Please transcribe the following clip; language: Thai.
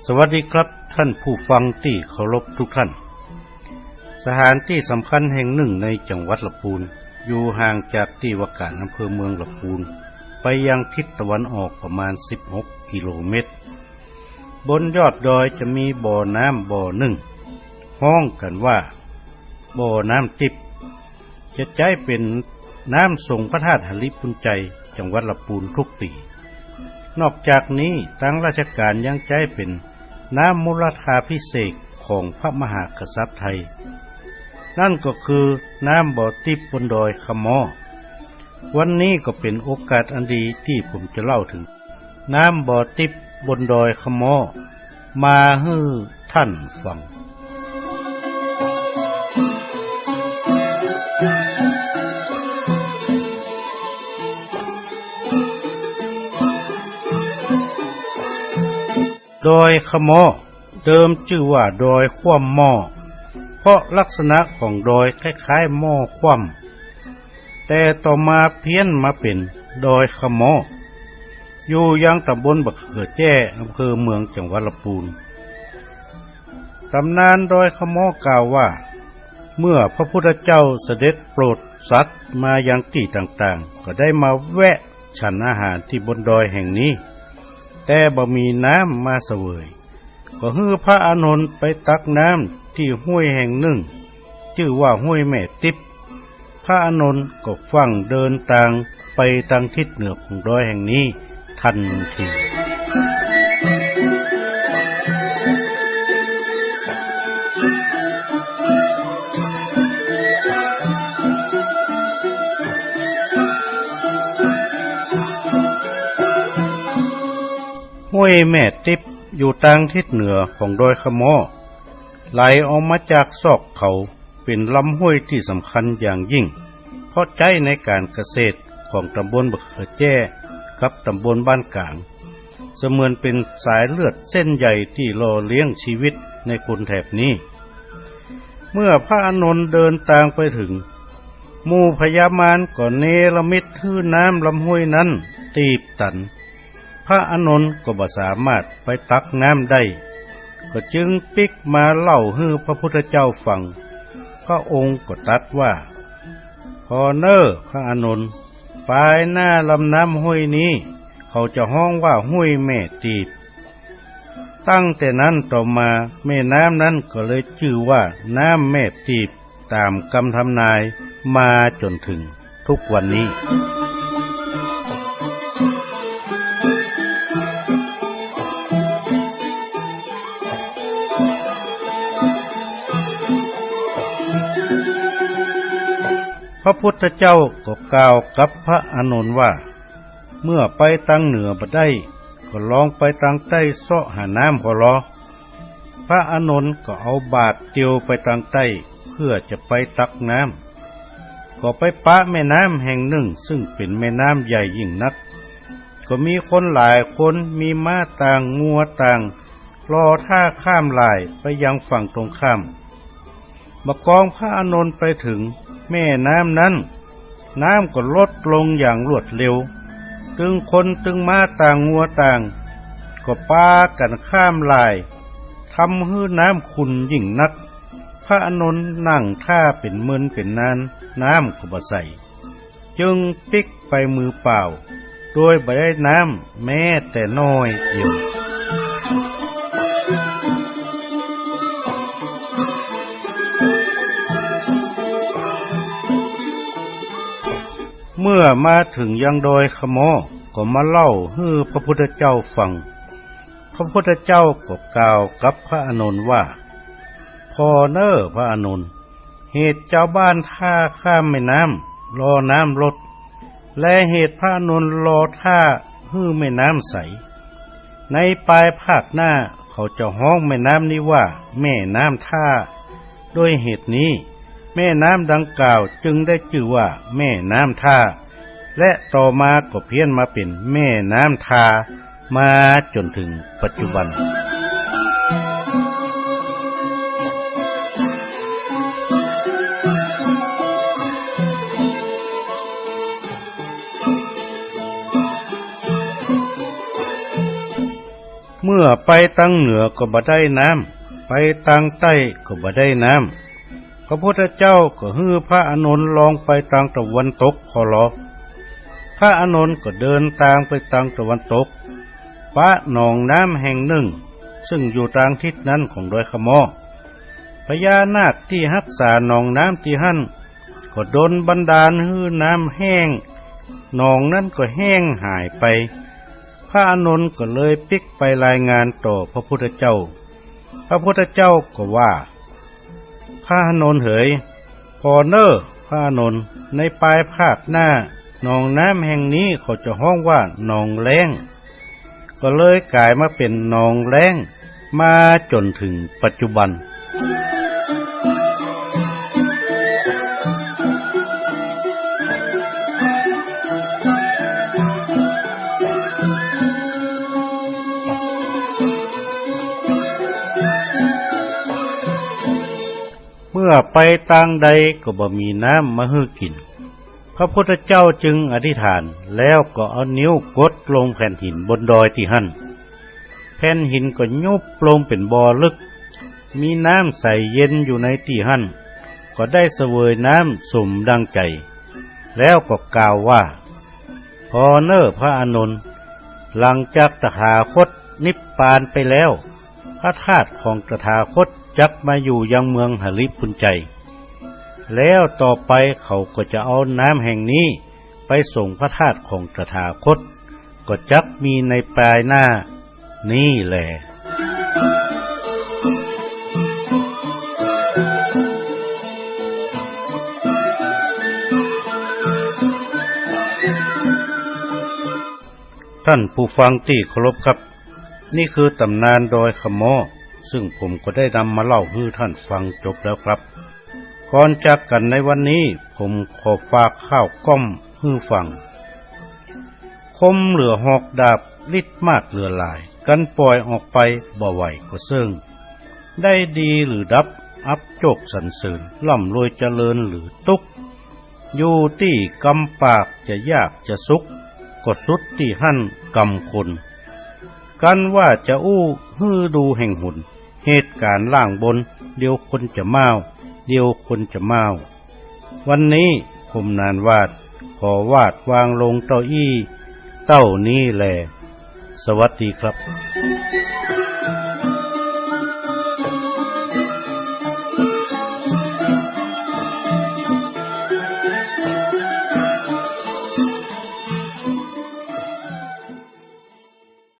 สวัสดีครับท่านผู้ฟังที่เคารพทุกท่านสถานที่สำคัญแห่งหนึ่งในจังหวัดลำพูนอยู่ห่างจากที่ว่าการอำเภอเมืองลำพูนไปยังทิศตะวันออกประมาณ16กิโลเมตรบนยอดดอยจะมีบ่อน้ำบ่อหนึ่งห้องกันว่าบ่อน้ำทิพย์จะใช้เป็นน้ำส่งพระธาตุหฤปุญใจจังหวัดลำพูนทุกปีนอกจากนี้ทางราชการยังใช้เป็นน้ำมูลธาพิเศษของพระมหากษัตริย์ไทยนั่นก็คือน้ำบ่อทิพย์บนดอยขมอวันนี้ก็เป็นโอกาสอันดีที่ผมจะเล่าถึงน้ำบ่อทิพย์บนดอยขมอมาให้ท่านฟังดอยขมอเดิมชื่อว่าดอยคว่ำหม้อเพราะลักษณะของดอยคล้ายๆหม้อคว่ำแต่ต่อมาเพี้ยนมาเป็นดอยขมออยู่ยังตำบลบักเขือแจ้อำเภอเมืองจังหวัดลำพูนตำนานดอยขมอกล่าวว่าเมื่อพระพุทธเจ้าเสด็จโปรดสัตว์มายังที่ต่างๆก็ได้มาแวะฉันอาหารที่บนดอยแห่งนี้แต่บ่มีน้ำมาเสวยก็ฮื้อพระอานนท์ไปตักน้ำที่ห้วยแห่งหนึ่งชื่อว่าห้วยแม่ติ๊บพระอานนท์ก็ฟังเดินทางไปทางทิศเหนือของดอยแห่งนี้ทันทีห้วยแม่ติ๊บอยู่ทางทิศเหนือของดอยขมอไหลออกมาจากซอกเขาเป็นลำห้วยที่สำคัญอย่างยิ่งเพราะใช้ในการเกษตรของตำบลบักเขือแจ้กับตำบลบ้านกลางเสมือนเป็นสายเลือดเส้นใหญ่ที่หล่อเลี้ยงชีวิตในคนแถบนี้เมื่อพระอานนท์เดินทางไปถึงหมู่พญามารก็เนรมิตทื่อน้ำลำห้วยนั้นตีบตันพระอานนท์ก็บ่สามารถไปตักน้ำได้ก็จึงปิกมาเล่าให้พระพุทธเจ้าฟังพระองค์ก็ตรัสว่าพอเนอพระอานนท์ปลายหน้าลำน้ำห้วยนี้เขาจะห้องว่าห้วยแม่ตีบตั้งแต่นั้นต่อมาแม่น้ำนั้นก็เลยชื่อว่าน้ำแม่ตีบตามคำทำนายมาจนถึงทุกวันนี้พระพุทธเจ้าก็กล่าวกับพระอานนท์ว่าเมื่อไปทางเหนือบ่ได้ก็ลองไปทางใต้เสาะหาน้ำพอรอพระอานนท์ก็เอาบาตรเตียวไปทางใต้เพื่อจะไปตักน้ำก็ไปปะแม่น้ำแห่งหนึ่งซึ่งเป็นแม่น้ำใหญ่ยิ่งนักก็มีคนหลายคนมีม้าต่างงัวต่างรอท่าข้ามลายไปยังฝั่งตรงข้ามมากองพระอานนท์ไปถึงแม่น้ำนั้นน้ำก็ลดลงอย่างรวดเร็วตึงคนตึงม้าต่างงัวต่างก็ปากันข้ามลายทำให้น้ำขุ่นยิ่งนักพระอานนท์นั่งท่าเป็นมึนเป็นนานน้ำก็บ่ใส่จึงปิกไปมือเปล่าโดยบ่ได้น้ำแม้แต่น้อยเดียวเมื่อมาถึงยังดอยขมอก็มาเล่าให้พระพุทธเจ้าฟังพระพุทธเจ้าก็กล่าวกับพระอานนท์ว่าพอเนอพระอานนท์เหตุเจ้าบ้านท่าข้ามแม่น้ำรอน้ำลดและเหตุพระอานนท์รอท่าให้แม่น้ำใสในปลายภาคหน้าเขาจะฮ้องแม่น้ำนี้ว่าแม่น้ำท่าด้วยเหตุนี้แม่น้ำดังกล่าวจึงได้ชื่อว่าแม่น้ำท่าและต่อมาก็เพี้ยนมาเป็นแม่น้ำทามาจนถึงปัจจุบัน เมื่อ อไปทางเหนือก็บ่ได้น้ำไปทางใต้ก็บ่ได้น้ำพระพุทธเจ้าก็ฮื้อพระอานนท์ลองไปทางตะวันตกขอรอพระอานนท์ก็เดินทางไปทางตะวันตกปะหนองน้ำแห่งหนึ่งซึ่งอยู่ทางทิศนั้นของดอยขมอพญานาคที่รักษาหนองน้ำที่หั่นก็ดลบันดาลให้น้ำแห้งหนองนั้นก็แห้งหายไปพระอานนท์ก็เลยปิกไปรายงานต่อพระพุทธเจ้าพระพุทธเจ้าก็ว่าพระอานนท์เอ๋ยพอเนอพระอานนท์ในปลายภาคหน้าหนองน้ำแห่งนี้เขาจะฮ้องว่าหนองแล้งก็เลยกลายมาเป็นหนองแล้งมาจนถึงปัจจุบันเมื่อไปทางใดก็บ่มีน้ำมาให้กินพระพุทธเจ้าจึงอธิษฐานแล้วก็เอานิ้วกดลงแผ่นหินบนดอยที่หั่นแผ่นหินก็ยุบลงเป็นบ่อลึกมีน้ำใสเย็นอยู่ในที่หั่นก็ได้เสวยน้ำสมดังใจแล้วก็กล่าวว่าพอเนอพระอานนท์หลังจากตถาคตนิพพานไปแล้วพระธาตุของตถาคตจักมาอยู่ยังเมืองหฤพุนใจแล้วต่อไปเขาก็จะเอาน้ำแห่งนี้ไปส่งพระธาตุของตถาคตก็จักมีในปลายหน้านี่แหละท่านผู้ฟังที่เคารพครับนี่คือตำนานดอยขมอซึ่งผมก็ได้นำมาเล่าให้ท่านฟังจบแล้วครับก่อนจากกันในวันนี้ผมขอฝากข้าวก้อมให้ฟังคมเหลือหอกดาบฤทธิ์มากเหลือหลายกันปล่อยออกไปบ่ไหวก็เซิงได้ดีหรือดับอับโจกสรรเสริญล่ำรวยเจริญหรือตุกอยู่ที่กำปากจะยากจะสุกก็สุดที่หั่นกำคนกันว่าจะอู้ฮื้อดูแห่งหุ่นเหตุการณ์ล่างบนเดียวคนจะเมาเดียวคนจะเมาวันนี้ผมนานวาดขอวาดวางลงเต้าอี้เต้านี้แลสวัสดีครับ